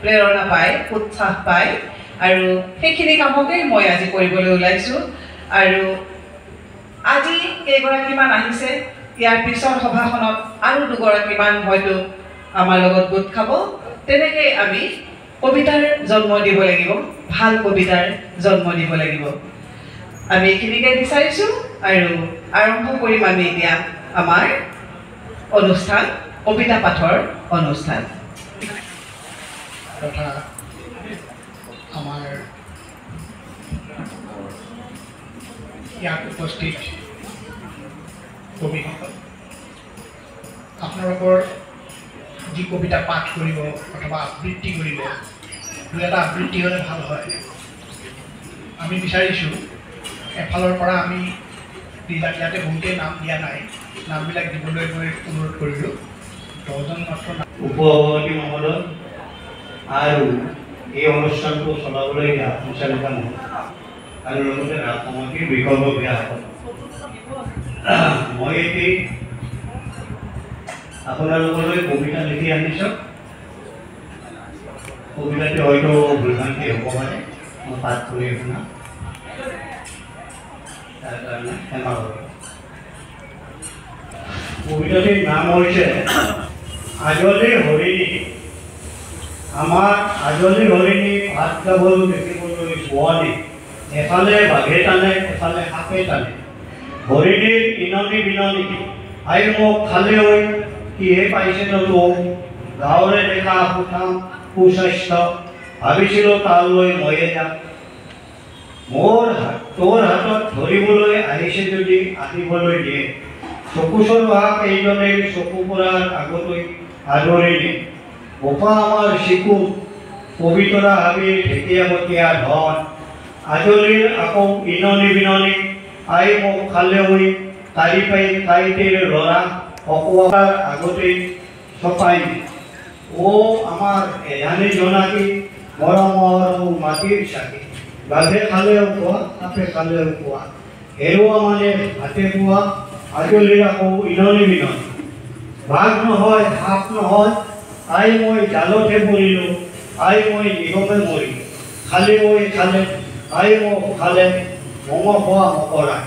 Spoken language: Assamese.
প্ৰেৰণা পায়, উৎসাহ পায় আৰু সেইখিনি কামকে মই আজি কৰিবলৈ ওলাইছোঁ। আৰু আজি কেইগৰাকীমান আহিছে, ইয়াৰ পিছৰ সভাখনত আৰু দুগৰাকীমান হয়তো আমাৰ লগত গোট খাব। তেনেকৈ আমি কবিতাৰ জন্ম দিব লাগিব, ভাল কবিতাৰ জন্ম দিব লাগিব। আমি এইখিনিকে বিচাৰিছোঁ আৰু আৰম্ভ কৰিম আমি এতিয়া আমাৰ অনুষ্ঠান, কবিতা পাঠৰ অনুষ্ঠান। তথা আমাৰ ইয়াত উপস্থিত কবিসকল, আপোনালোকৰ যি কবিতা পাঠ কৰিব অথবা আবৃত্তি কৰিব, দুই এটা আবৃত্তি হ'লে ভাল হয়। আমি বিচাৰিছোঁ এফালৰ পৰা আমি ইয়াতে বহুতেই নাম দিয়া নাই, নামবিলাক দিবলৈ মই অনুৰোধ কৰিলোঁ। 10জন মাত্ৰ উপসভাপতি মহোদয় আৰু এই অনুষ্ঠানটো চলাবলৈ দিয়া সঞ্চালিকা মহোদয় আৰু লগতে ৰাজ সমিতিৰ বিকল্প বিয়াসকল, মই এটি আপোনালোকলৈ কবিতা লিখি আনিছোঁ। কবিতাটি হয়তো ভুলভ্ৰান্তি হ'ব পাৰে, মই পাঠ কৰি শুনা তাৰ কাৰণে ক্ষমা কৰোঁ। কবিতাটিৰ নাম হৈছে আজলি হৰিণী। আমাৰ আজলি হৰিণী ভাত খাবলৈ দেখিবলৈ বোৱানী, এফালে বাঘে টানে এফালে সাপে টানে, হৰিণীৰ ইননি বিননি আই মোক খালে হৈ কিহে পাইছে তোক, গাঁৱৰে দেখা সুঠাম সুস্বাস্থ্য, ভাবিছিলোঁ তালৈ ময়ে যাম, তোৰ হাতত ধৰিবলৈ আহিছে যদি আহিবলৈ দিয়ে, চকু চলোৱা কেইজনে চকু পৰাৰ আগলৈ আদৰিলে, বোপা আমাৰ চিকু পবিতৰা হাবিৰ ঢেকীয়াবতীয়া ধন, আজলিৰ আকৌ ইননি বিননি আই মোক খালে হৈ কাঢ়ি পাই কাইটিৰ ল'ৰা অকোৱাৰ আগতেই চপাই, আমাৰ এজানি জোনাকী মৰমৰ মাটিৰ চাকি, বাঘে খালেও কোৱা সাপে খালেও কোৱা, হেৰুৱা মানে হাতে পোৱা, আজলিৰ আকৌ ইননি বিননি, বাঘ নহয় সাপ নহয় আই মই জালতহে মৰিলোঁ, আই মই নিগমে মৰিলোঁ, খালে মই খালে আই মোক খালে মঙহ খোৱা মকৰা।